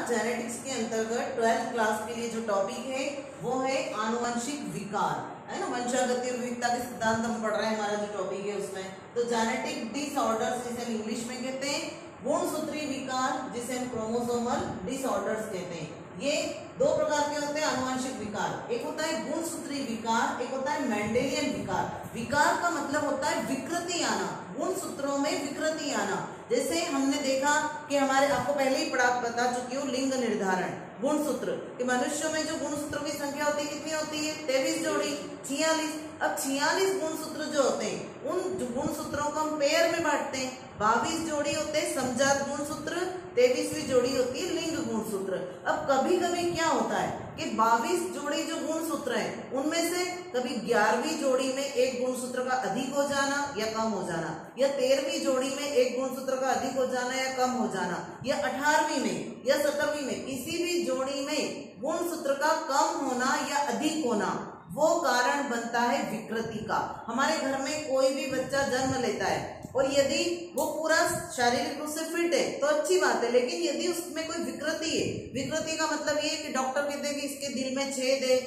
Genetics के अंतर्गत 12th class के लिए जो टॉपिक है वो है आनुवंशिक विकार, है ना। वंशागति और विविधता के सिद्धांत हम पढ़ रहे हैं, हमारा जो टॉपिक है उसमें। तो जेनेटिक डिसऑर्डर्स जिसे हम इंग्लिश में कहते हैं, गुणसूत्री विकार जिसे हम क्रोमोसोमल डिसऑर्डर्स कहते हैं। ये दो प्रकार के होते हैं आनुवंशिक विकार। एक होता है गुणसूत्री विकार, एक होता है मेंडेलियन विकार। विकार का मतलब होता है विकृति आना, गुणसूत्रों में विकृति आना। जैसे हमने देखा कि हमारे, आपको पहले ही बता चुकी हूँ, लिंग निर्धारण गुणसूत्र कि मनुष्यों में जो गुणसूत्रों की संख्या होती है कितनी होती है? 23 जोड़ी, 46। अब 46 गुणसूत्र जो होते हैं उन गुणसूत्रों को हम पेयर में बांटते हैं। 22 जोड़ी होते हैं समजात गुणसूत्र, 23वीं जोड़ी होती है लिंग गुणसूत्र। अब कभी कभी क्या होता है कि 22 जोड़ी जो गुणसूत्र है उनमें से कभी 11वीं जोड़ी में एक गुणसूत्र का अधिक हो जाना या कम हो जाना, या 13वीं जोड़ी में एक गुणसूत्र का अधिक हो जाना या कम हो जाना, या 18वीं में या 17वीं में किसी भी जोड़ी में गुणसूत्र का कम होना या अधिक होना, वो कारण बनता है विकृति का। हमारे घर में कोई भी बच्चा जन्म लेता है और यदि वो पूरा शारीरिक रूप से फिट है तो अच्छी बात है, लेकिन यदि उसमें कोई विकृति है, विकृति का मतलब ये है कि डॉक्टर कहते हैं कि इसके दिल में छेद है,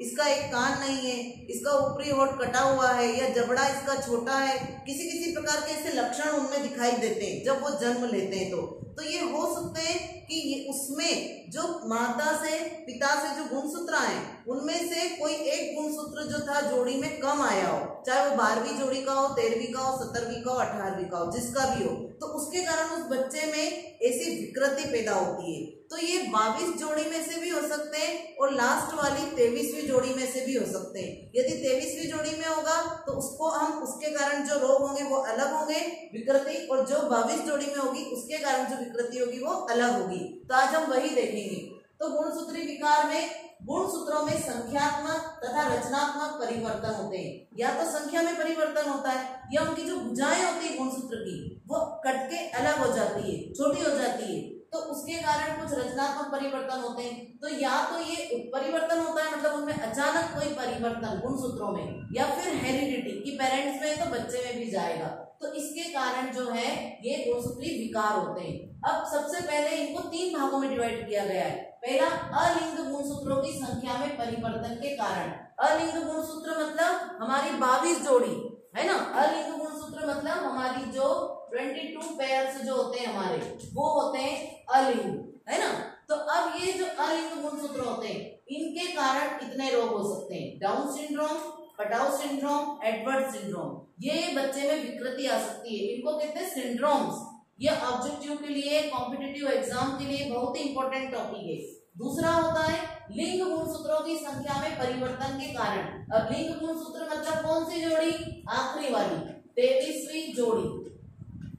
इसका एक कान नहीं है, इसका ऊपरी होठ कटा हुआ है, या जबड़ा इसका छोटा है, किसी किसी प्रकार के ऐसे लक्षण उनमें दिखाई देते हैं जब वो जन्म लेते हैं। तो ये हो सकते हैं कि ये उसमें जो माता से पिता से जो गुणसूत्र आए उनमें से कोई एक गुणसूत्र जो था जोड़ी में कम आया हो, चाहे वो 12वीं जोड़ी का हो, 13वीं का हो, 17वीं का हो, 18वीं का हो, जिसका भी हो, तो उसके कारण उस बच्चे में ऐसी विकृति पैदा होती है। तो ये 22 जोड़ी में से भी हो सकते हैं और लास्ट वाली 23वीं जोड़ी में से भी हो सकते हैं। यदि 23वीं जोड़ी में होगा तो उसको हम, उसके कारण जो रोग होंगे वो अलग होंगे विकृति, और जो 22 जोड़ी में होगी उसके कारण जो विकृति होगी वो अलग होगी। तो आज हम वही देखेंगे। तो गुणसूत्री विकार में गुणसूत्रों में संख्यात्मक तथा रचनात्मक परिवर्तन होते हैं। या तो संख्या में परिवर्तन होता है, या उनकी जो भुजाएं होती है गुणसूत्र की वो कट के अलग हो जाती है, छोटी हो जाती है, तो उसके कारण कुछ रचनात्मक परिवर्तन होते हैं। तो या तो ये परिवर्तन होता है, मतलब उनमें अचानक कोई परिवर्तन गुणसूत्रों में, या फिर हेरिडिटी कि पेरेंट्स में तो बच्चे में भी जाएगा, तो इसके कारण जो है ये गुणसूत्री विकार होते हैं। अब सबसे पहले इनको 3 भागों में डिवाइड किया गया है। पहला, अलिंग गुणसूत्रों की संख्या में परिवर्तन के कारण। अलिंग गुणसूत्र मतलब हमारी 22 जोड़ी, है ना। अलिंग गुणसूत्र मतलब हमारी जो 22 पेयर्स जो होते हैं हमारे, वो होते हैं अलिंग, है ना। तो अब ये जो अलिंग गुणसूत्र होते हैं इनके कारण इतने रोग हो सकते हैं: Down syndrome, Patau syndrome, Edward syndrome. ये बच्चे में विकृति आ सकती है, इनको कहते हैं सिंड्रोम्स। ये ऑब्जेक्टिव के लिए, कॉम्पिटिटिव एग्जाम के लिए बहुत ही इंपॉर्टेंट टॉपिक है। दूसरा होता है लिंग गुणसूत्रों की संख्या में परिवर्तन के कारण। अब लिंग गुणसूत्र मतलब कौन सी जोड़ी? आखिरी वाली 23वीं जोड़ी,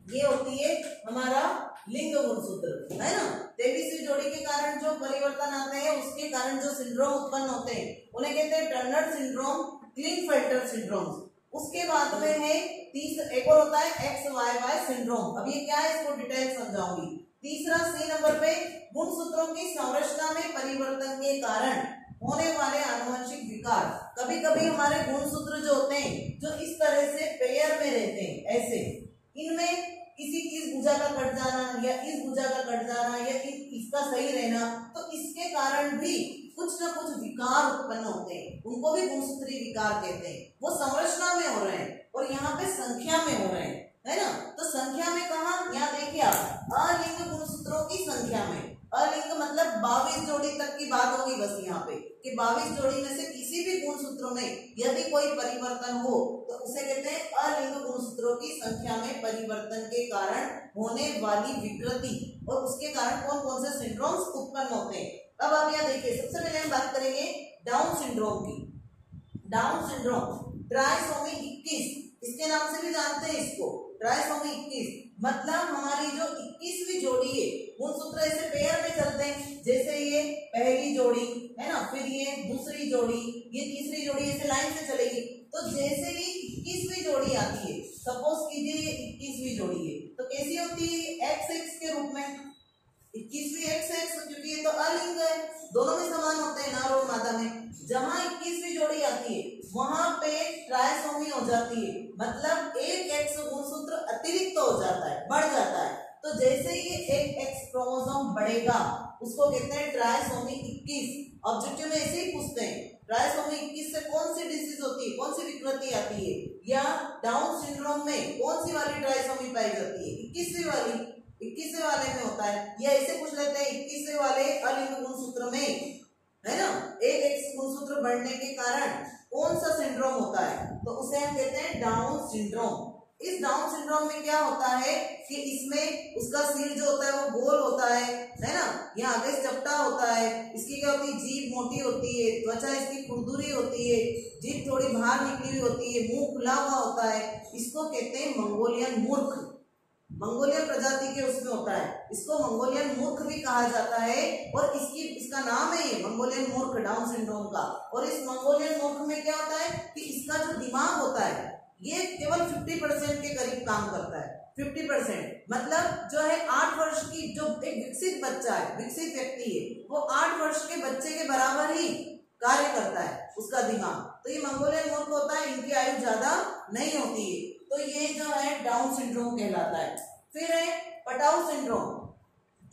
ये होती है हमारा लिंग गुणसूत्र, है ना। 23वीं जोड़ी के कारण जो परिवर्तन आते हैं उसके कारण जो सिंड्रोम उत्पन्न होते हैं उन्हें कहते हैं टर्नर सिंड्रोम, क्लिनफेल्टर सिंड्रोम। उसके बाद में है एक और होता है XYY सिंड्रोम। अब ये क्या है इसको डिटेल समझाऊंगी। तीसरा, C नंबर पे, गुणसूत्रों की संरचना में परिवर्तन के कारण होने वाले आनुवंशिक विकार। कभी कभी हमारे गुणसूत्र जो होते हैं जो इस तरह से पेयर में रहते हैं, ऐसे, इनमें किसी इस भुजा का कट जाना या इस भुजा का कट जाना या इसका सही रहना, तो इसके कारण भी कुछ ना कुछ विकार उत्पन्न होते हैं, उनको भी गुणसूत्री विकार कहते हैं। वो संरचना में हो रहे हैं और यहाँ पे संख्या में हो रहे हैं, है ना। तो संख्या में कहा, यहाँ देखिए आप, अलिंग गुणसूत्रों की संख्या में। अलिंग मतलब 22 जोड़ी तक की बात होगी बस यहाँ पे, कि 22 जोड़ी में से किसी भी गुणसूत्रों में यदि कोई परिवर्तन हो तो उसे कहते हैं अलिंग गुणसूत्रों की संख्या में परिवर्तन के कारण होने वाली विकृति, और उसके कारण कौन कौन से सिंड्रोम्स उत्पन्न होते हैं। अब आप यहाँ देखिए, सबसे पहले हम बात करेंगे डाउन सिंड्रोम की। डाउन सिंड्रोम, ट्राइसोमी 21, इसके नाम से भी जानते हैं इसको, ट्राइसोमी 21 मतलब हमारी जो 21वीं जोड़ी है, गुणसूत्र ऐसे पेयर में चलते हैं, जैसे ये पहली जोड़ी है ना, फिर ये दूसरी जोड़ी, ये तीसरी जोड़ी, ऐसे लाइन से चलेगी। तो जैसे ही 21वीं जोड़ी आती है, सपोज कीजिए ये 21वीं जोड़ी है, तो कैसी होती है? XX के रूप में, 21वीं XX, क्योंकि ये तो अलिंग है, दोनों में समान होते हैं नर और मादा में। जहां 21वीं जोड़ी आती है वहां पे ट्राइसोमी हो जाती है, मतलब एक X गुणसूत्र अतिरिक्त हो जाता है, बढ़ जाता है। तो जैसे ही एक एक्स क्रोमोसोम बढ़ेगा उसको कहते हैं ट्राइसोमी 21। ऑब्जेक्टिव में ऐसे ही पूछते हैं ट्राइसोमी 21 से कौन सी डिजीज होती है, कौन सी विकृति आती है, या डाउन सिंड्रोम में कौन सी वाली ट्राइसोमी पाई जाती है, 21वीं वाली, 21वें वाले में होता है। या ऐसे पूछ लेते हैं 21वें वाले अलिंग गुणसूत्र में, है ना, एक एक्स गुणसूत्र बढ़ने के कारण कौन सा सिंड्रोम होता है, तो उसे हम कहते हैं डाउन सिंड्रोम। इस डाउन सिंड्रोम में क्या होता है कि इसमें उसका सिर जो होता है वो गोल होता है ना, यहाँ आगे चपटा होता है, इसकी क्या होती है, जीभ मोटी होती है, त्वचा इसकी खुरदुरी होती है, जीभ थोड़ी बाहर निकली हुई होती है, मुंह खुला हुआ होता है। इसको कहते हैं मंगोलियन मूर्ख, मंगोलियन प्रजाति के उसमें होता है, इसको मंगोलियन मूर्ख भी कहा जाता है। और इसका नाम है ये मंगोलियन मूर्ख, डाउन सिंड्रोम का। और इस मंगोलियन मूर्ख में क्या होता है कि इसका जो दिमाग होता है ये केवल 50% के करीब काम करता है। 50% मतलब जो है 8 वर्ष की जो एक विकसित बच्चा है, विकसित व्यक्ति है, वो 8 वर्ष के बच्चे के बराबर ही कार्य करता है उसका दिमाग। तो ये मंगोलियन मूर्ख होता है, इनकी आयु ज्यादा नहीं होती है, तो ये जो है डाउन सिंड्रोम कहलाता है। फिर है पटाउ सिंड्रोम,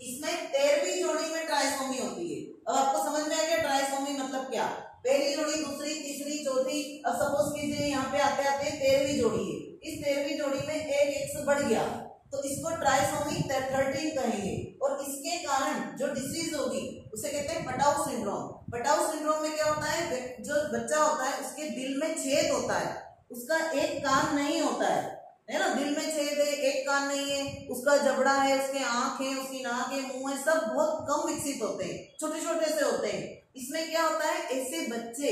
इसमें 13वीं जोड़ी में ट्राइसोमी होती है। अब आपको समझ में आ गया ट्राइसोमी मतलब क्या, पहली जोड़ी, दूसरी, तीसरी, चौथी। अब सपोज कीजिए यहाँ पे आते आते 13वीं जोड़ी है, इस 13वीं जोड़ी में एक एक्स बढ़ गया तो इसको ट्राइसोमी 13 कहेंगे। और इसके कारण जो डिसीज होगी उसे कहते हैं पटाउ सिंड्रोम। पटाउ सिंड्रोम में क्या होता है, जो बच्चा होता है उसके दिल में छेद होता है, उसका एक कान नहीं होता है ना, दिल में छेद है, एक कान नहीं है, उसका जबड़ा है, उसके आंख है, उसकी नाक है, मुंह है, सब बहुत कम विकसित होते हैं, छोटे छोटे से होते हैं। इसमें क्या होता है, ऐसे बच्चे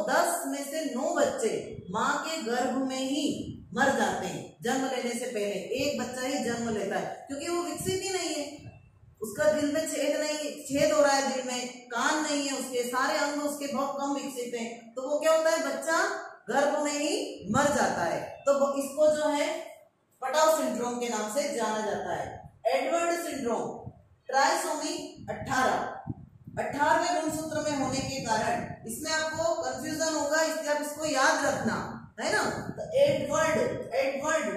10 में से 9 बच्चे माँ के गर्भ में ही मर जाते हैं। जन्म लेने से पहले एक बच्चा ही जन्म लेता है, क्योंकि वो विकसित ही नहीं है, उसका दिल में छेद नहीं, छेद हो रहा है दिल में, कान नहीं है, उसके सारे अंग उसके बहुत कम विकसित हैं, तो वो क्या होता है, बच्चा गर्भ में ही मर जाता है। तो इसको जो है पटाउ सिंड्रोम के नाम से जाना जाता है। एडवर्ड सिंड्रोम, ट्राइसोमी 18वें गुणसूत्र में होने के कारण इसमें आपको कंफ्यूजन होगा, इसलिए आप इसको याद रखना, है ना। तो एडवर्ड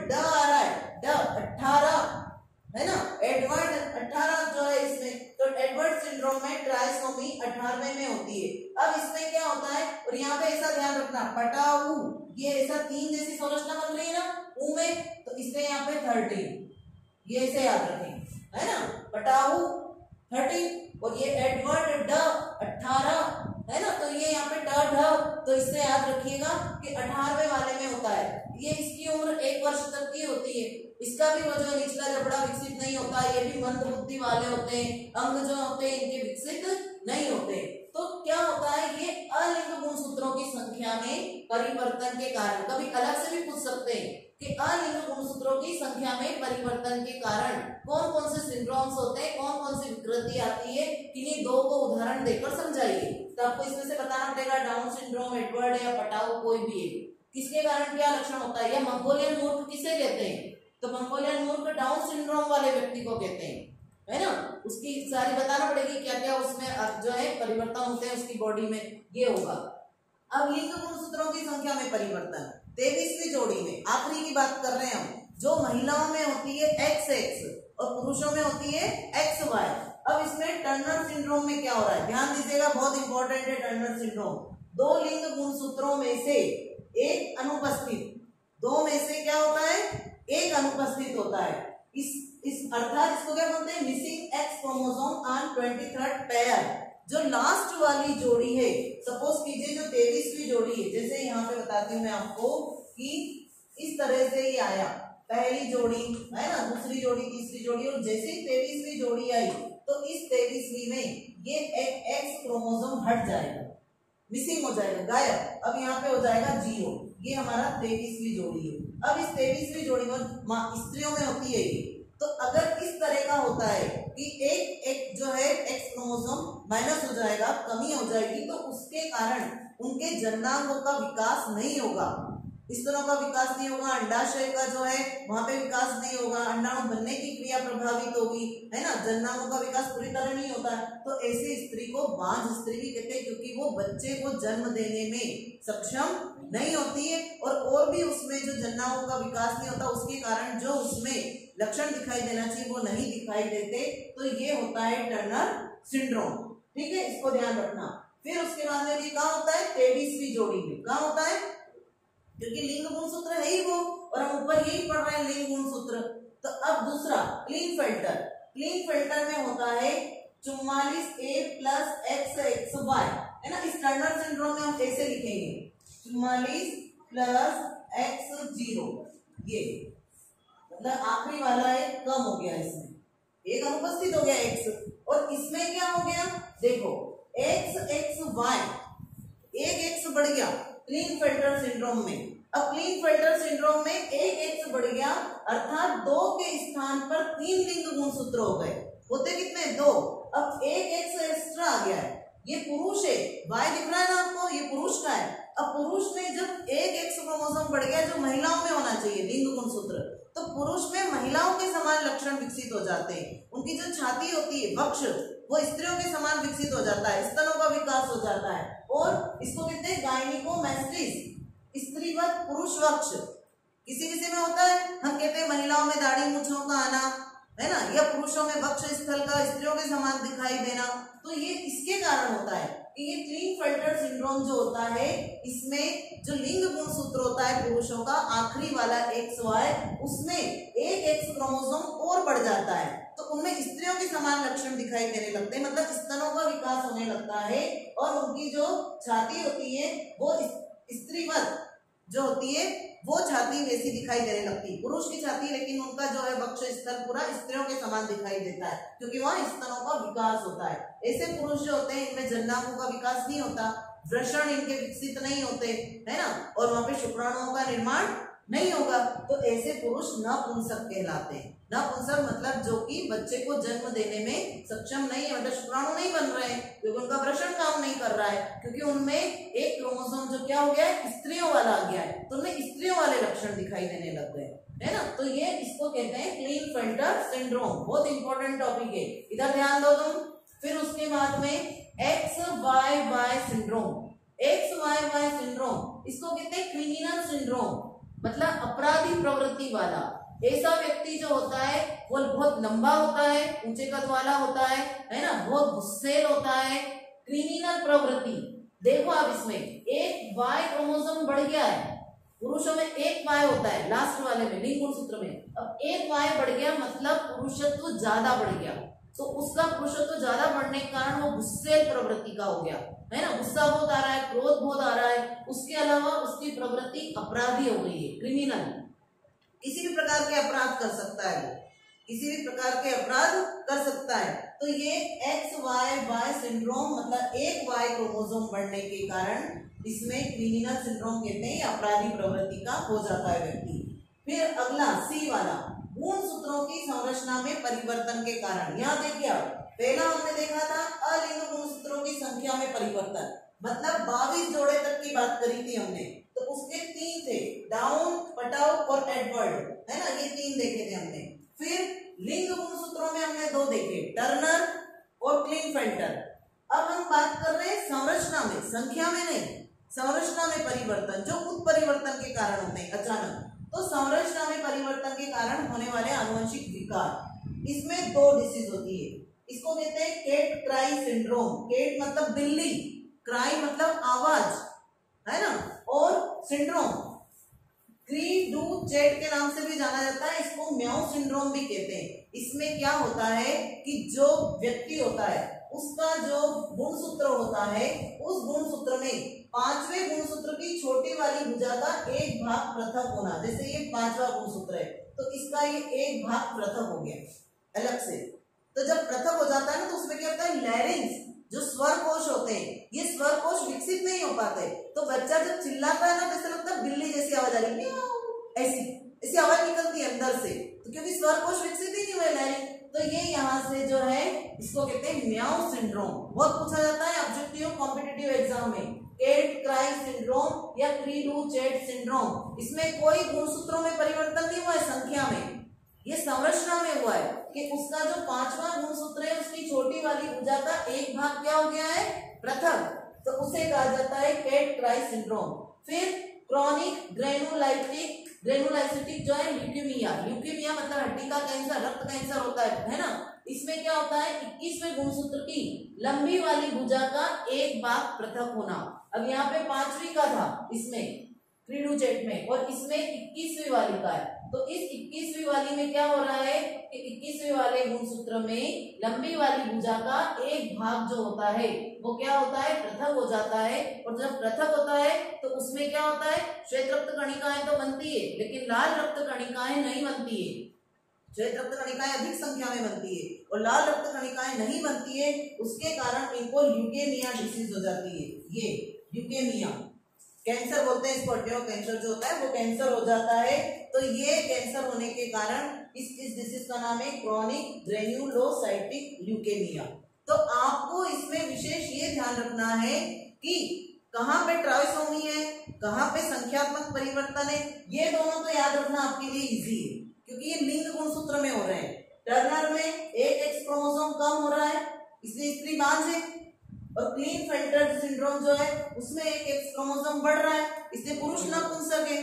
ड आ रहा है, ड 18, है ना, एडवर्ड 18 जो है इसमें, तो एडवर्ड सिंड्रोम में ट्राइसोमी 18वें में होती है। अब इसमें क्या होता है, और यहाँ पे ऐसा ध्यान रखना, पटाऊ ये ऐसा 3 जैसी संरचना बन रही है ना ऊ में, तो इसमें यहाँ पे 13, ये ऐसे याद रखें, है ना, पटाऊ 13, और ये एडवर्ड ड 18, है ना, तो ये यहाँ पे ड, तो इससे याद रखिएगा कि 18वें वाले में होता है। ये इसकी उम्र 1 वर्ष तक की होती है, इसका भी वो जो निचला जबड़ा विकसित नहीं होता, ये भी मंद बुद्धि वाले होते हैं, अंग जो होते हैं इनके विकसित नहीं होते। तो क्या होता है, ये अलिंग गुणसूत्रों की संख्या में परिवर्तन के कारण, कभी अलग से भी पूछ सकते हैं कि अलिंग गुणसूत्रों की संख्या में परिवर्तन के कारण कौन कौन से सिंड्रोम्स होते हैं, कौन कौन सी विकृति आती है, किन्हीं 2 को उदाहरण देकर समझाइए। तो आपको इसमें से बताना पड़ेगा डाउन सिंड्रोम, एडवर्ड या पटाउ, कोई भी है, किसके कारण क्या लक्षण होता है, या मंगोलियन मूर्ख किसे कहते हैं, तो मंगोलियन मूर्ख डाउन सिंड्रोम वाले व्यक्ति को कहते हैं, है ना। उसकी सारी बताना पड़ेगी क्या क्या उसमें जो है परिवर्तन होते हैं उसकी बॉडी में, ये होगा। अब लिंग गुणसूत्रों की संख्या में परिवर्तन 23वीं जोड़ी में, आखिरी की बात कर रहे हैं हम, जो महिलाओं में होती है XX और पुरुषों में होती है XY। अब इसमें टर्नर सिंड्रोम में क्या हो रहा है, ध्यान दीजिएगा, बहुत इंपॉर्टेंट है टर्नर सिंड्रोम। 2 लिंग गुणसूत्रों में से एक अनुपस्थित, 2 में से क्या होता है, एक अनुपस्थित होता है। इस अर्थात इसको क्या बोलते हैं, missing x chromosome on 23rd pair. जो लास्ट वाली जोड़ी है, सपोज कीजिए जो 23वीं जोड़ी है, जैसे यहाँ पे बताती हूँ मैं आपको कि इस तरह से ये आया, पहली जोड़ी है ना, दूसरी जोड़ी, तीसरी जोड़ी, और जैसे 23वीं जोड़ी आई तो इस 23वीं में ये एक एक्स क्रोमोसोम हट जाएगा, मिसिंग हो जाएगा, गायब। अब यहाँ पे हो जाएगा 0, ये हमारा 23वीं जोड़ी है। अब इस 23वीं जोड़ी में स्त्रियों में होती है ये, तो अगर इस तरह का होता है कि एक जो है एक्स क्रोमोसोम माइनस हो जाएगा, कमी हो जाएगी, तो उसके कारण उनके जननांगों का विकास नहीं होगा, स्तनों का विकास नहीं होगा, अंडाशय का जो है वहां पे विकास नहीं होगा, अंडाणु बनने की क्रिया प्रभावित होगी, है ना, जननांगों का विकास पूरी तरह नहीं होता है। तो ऐसी स्त्री को बांझ स्त्री भी कहते हैं, क्योंकि वो बच्चे को जन्म देने में सक्षम नहीं होती है, और भी उसमें जो जननांगों का विकास नहीं होता, उसके कारण जो उसमें लक्षण दिखाई देना चाहिए वो नहीं दिखाई देते, तो ये होता है टर्नर सिंड्रोम। ठीक है, इसको ध्यान रखना। फिर उसके बाद में ये कहाँ होता है, तेविसवीं जोड़ी में कहाँ होता है, क्योंकि लिंग गुणसूत्र है ही वो, और हम ऊपर यही पढ़ रहे हैं लिंग गुणसूत्र। तो अब दूसरा क्लीनफेल्टर, क्लीनफेल्टर में होता है 44A + XXY, है ना। इस टर्नर सिंड्रोम में हम कैसे लिखेंगे, 44 + X0, ये मतलब आखिरी वाला एक कम हो गया, इसमें एक अनुपस्थित हो गया x, और इसमें क्या हो गया, देखो XXY, एक x बढ़ गया क्लीनफेल्टर सिंड्रोम में। अब क्लीनफेल्टर सिंड्रोम में एक x बढ़ गया, अर्थात 2 के स्थान पर 3 लिंग गुणसूत्र हो गए, होते कितने, 2। अब एक x एक्स्ट्रा आ गया है, ये पुरुष है, y दिख रहा है ना आपको, ये पुरुष का है। अब पुरुष में जब एक x क्रोमोसोम बढ़ गया जो महिलाओं में होना चाहिए लिंग गुणसूत्र, तो पुरुष में महिलाओं के समान लक्षण विकसित हो जाते हैं। उनकी जो छाती होती है, वक्ष, वो स्त्रियों के समान विकसित हो जाता है, स्तनों का विकास हो जाता है, और इसको कहते हैं गायनिकोमेस्टिस, स्त्रीवत पुरुष वक्ष। किसी किसी में होता है, हम कहते हैं महिलाओं में दाढ़ी मूंछों का आना, है ना, या पुरुषों में वक्ष स्थल का स्त्रियों के समान दिखाई देना। तो ये इसके कारण होता है कि ये क्लीनफेल्टर सिंड्रोम जो होता है, इसमें जो लिंग गुणसूत्र होता है पुरुषों का, आखिरी वाला XY, उसमें एक X क्रोमोसोम और बढ़ जाता है, तो उनमें स्त्रियों के समान लक्षण दिखाई देने लगते हैं, मतलब स्तनों का विकास होने लगता है, और उनकी जो छाती होती है वो स्त्रीवत जो होती है वो छाती वैसी दिखाई देने लगती है, पुरुष की छाती, लेकिन उनका जो है वक्ष स्थल पूरा स्त्रियों के समान दिखाई देता है, क्योंकि वहाँ स्तनों का विकास होता है। ऐसे पुरुष जो होते हैं, इनमें जननांगों का विकास नहीं होता, वृषण इनके विकसित नहीं होते, है ना, और वहां पे शुक्राणुओं का निर्माण नहीं होगा, तो ऐसे पुरुष नपुंसक कहलाते हैं। नपुंसक मतलब जो कि बच्चे को जन्म देने में सक्षम नहीं है, मतलब शुक्राणु नहीं बन रहे हैं, क्योंकि उनका वृषण काम नहीं कर रहा है, क्योंकि उनमें एक क्रोमोसोम जो क्या हो गया है, स्त्रियों वाला आ गया है, तो उनमें स्त्रियों वाले लक्षण दिखाई देने लग गए, है ना। तो ये इसको कहते हैं क्लीनफेल्टर सिंड्रोम, बहुत इंपॉर्टेंट टॉपिक है, इधर ध्यान दो तुम। फिर उसके बाद में XYY सिंड्रोम, XYY सिंड्रोम इसको कहते हैं क्रिमिनल सिंड्रोम, मतलब अपराधी प्रवृत्ति वाला। ऐसा व्यक्ति जो होता है वो बहुत लंबा होता है, ऊंचे कद वाला होता है ना, बहुत गुस्सैल होता है, क्रिमिनल प्रवृत्ति। देखो आप इसमें एक Y क्रोमोसोम बढ़ गया है, पुरुषों में एक Y होता है लास्ट वाले में लिंग गुणसूत्र में, अब एक Y बढ़ गया मतलब पुरुषत्व ज्यादा बढ़ गया, तो उसका पुरुषत्व ज्यादा बढ़ने के कारण वो गुस्से प्रवृत्ति का हो गया, है ना, गुस्सा बहुत आ रहा है, क्रोध बहुत आ रहा है, उसके अलावा उसकी प्रवृत्ति अपराधी हो गई है, क्रिमिनल, किसी भी प्रकार के अपराध कर सकता है, वो किसी भी प्रकार के अपराध कर सकता है। तो ये XYY सिंड्रोम मतलब एक Y क्रोमोसोम बढ़ने के कारण इसमें क्रिमिनल सिंड्रोम कहते हैं, अपराधी प्रवृत्ति का हो जाता है व्यक्ति। फिर अगला C वाला, गुणसूत्रों की संरचना में परिवर्तन के कारण। यहाँ देखिए आप, पहला हमने देखा था अलिंग गुणसूत्रों की संख्या में परिवर्तन, मतलब 22 जोड़े तक की बात करी थी हमने, तो उसके 3 थे, डाउन, पटाउ और एडवर्ड, है ना, ये 3 देखे थे हमने। फिर लिंग गुणसूत्रों में हमने 2 देखे, टर्नर और क्लीनफेल्टर। अब हम बात कर रहे हैं संरचना में, संख्या में नहीं, संरचना में परिवर्तन जो उत्परिवर्तन के कारण होते हैं अचानक। तो संरचना में परिवर्तन के कारण होने वाले आनुवंशिक विकार, इसमें 2 डिसीज होती है, इसको कहते हैं केट क्राई सिंड्रोम। केट मतलब बिल्ली, क्राई मतलब आवाज, है ना, और सिंड्रोम क्री डू चैट के नाम से भी जाना जाता है, इसको म्याऊ सिंड्रोम भी कहते हैं। इसमें क्या होता है कि जो व्यक्ति होता है उसका जो गुणसूत्र होता है, उस गुणसूत्र में 5वें गुणसूत्र की छोटी वाली भुजा का एक भाग पृथक होना, जैसे ये 5वां गुणसूत्र है तो इसका ये एक भाग पृथक हो गया अलग से। तो जब पृथक हो जाता है ना, तो उसमें क्या होता है, लैरिंक्स जो स्वर कोश होते हैं, ये स्वर कोश विकसित नहीं हो पाते, तो बच्चा जब चिल्लाता है ना, तो ऐसा लगता है बिल्ली जैसी आवाज आ रही है, ऐसी आवाज निकलती है अंदर से, तो क्योंकि स्वर कोश विकसित ही नहीं हुए लैरिंग। तो ये यहाँ से जो है इसको कहते हैं म्याऊ सिंड्रोम, बहुत पूछा जाता है ऑब्जेक्टिव कॉम्पिटिटिव एग्जाम में, केट क्राई सिंड्रोम या क्री डू चैट सिंड्रोम। इसमें कोई गुणसूत्रों में परिवर्तन नहीं हुआ है संख्या में, ये संरचना में हुआ है कि उसका जो 5वां गुणसूत्र है उसकी छोटी वाली भुजा का एक भाग क्या हो गया है, पृथक, तो उसे कहा जाता है केट क्राई सिंड्रोम। फिर क्रॉनिक ग्रेनुलाइटिक ग्रेनुलोसाइटिक जो है ल्यूकेमिया, ल्यूकेमिया मतलब हड्डी का कैंसर, रक्त कैंसर होता है ना। इसमें क्या होता है, 21वें गुणसूत्र की लंबी वाली भुजा का एक भाग पृथक होना। अब यहाँ पे 5वीं का था इसमें क्रीडुचेट में, और इसमें 21वीं वाली का है। तो इस 21वीं वाली में क्या हो रहा है कि 21वीं वाले गुणसूत्र में लंबी वाली भुजा का एक भाग जो होता है वो क्या होता है, पृथक हो जाता है। और जब पृथक होता है तो उसमें क्या होता है, श्वेत रक्त कणिकाएं तो बनती है लेकिन लाल रक्त कणिकाएं नहीं बनती है। श्वेत रक्त कणिकाएं अधिक संख्या में बनती है और लाल रक्त कणिकाएं नहीं बनती है, उसके कारण इनको ल्यूकेमिया डिसीज हो जाती है। ये ल्यूकेमिया कैंसर बोलते हैं इसको, हड्डियों कैंसर जो होता है वो कैंसर हो जाता है। तो ये कैंसर होने के कारण इस डिसीज का नाम है क्रॉनिक ग्रेन्युलोसाइटिक ल्यूकेमिया। तो आपको इसमें विशेष ये ध्यान रखना है कि कहाँ पे ट्राइसोमी है, कहाँ पे संख्यात्मक परिवर्तन है। ये दोनों तो याद रखना आपके लिए इजी है क्योंकि ये लिंग गुणसूत्र में हो रहे हैं। टर्नर में एक एक्स क्रोमोसोम कम हो रहा है इसलिए स्त्री बांझ है, और क्लीनफेल्टर सिंड्रोम जो है उसमें एक एक्स क्रोमोसोम बढ़ रहा है इसलिए पुरुष नपुंसक है,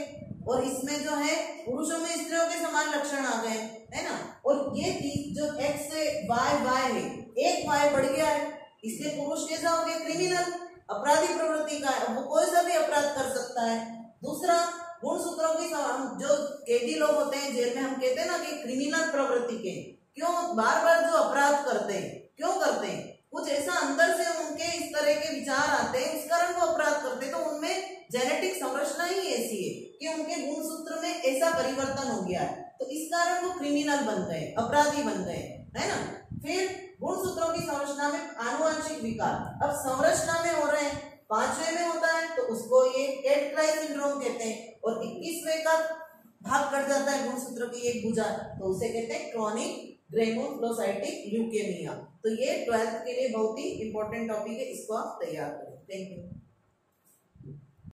और इसमें जो है पुरुषों में स्त्रियों के समान लक्षण आ गए, है ना। और ये चीज जो एक्स से वाई है, एक वाई बढ़ गया है इसलिए पुरुष कैसा हो गया, क्रिमिनल, अपराधी प्रवृत्ति का है, वो कोई सा भी अपराध कर सकता है। दूसरा, गुणसूत्रों की जो कैदी लोग होते हैं जेल में, हम कहते हैं ना कि क्रिमिनल प्रवृत्ति के, क्यों बार बार जो अपराध करते हैं, क्यों करते हैं, कुछ ऐसा अंदर से उनके इस तरह के विचार आते हैं इस कारण वो अपराध करते हैं। तो उनमें जेनेटिक संरचना ही ऐसी है कि उनके गुणसूत्र में ऐसा परिवर्तन हो गया है, तो इस कारण वो क्रिमिनल बन गए, अपराधी बन गए, है ना। फिर गुणसूत्रों की संरचना में आनुवंशिक विकार, अब संरचना में हो रहे हैं, 5वें में होता है तो उसको ये कैट-क्राई सिंड्रोम कहते हैं, और 21वें का भाग कट जाता है गुणसूत्र की एक भुजा तो उसे कहते हैं क्रॉनिक ग्रेनुलोसाइटिक ल्यूकेमिया। तो ये 12th के लिए बहुत ही इंपॉर्टेंट टॉपिक है, इसको आप तैयार करें। Thank you.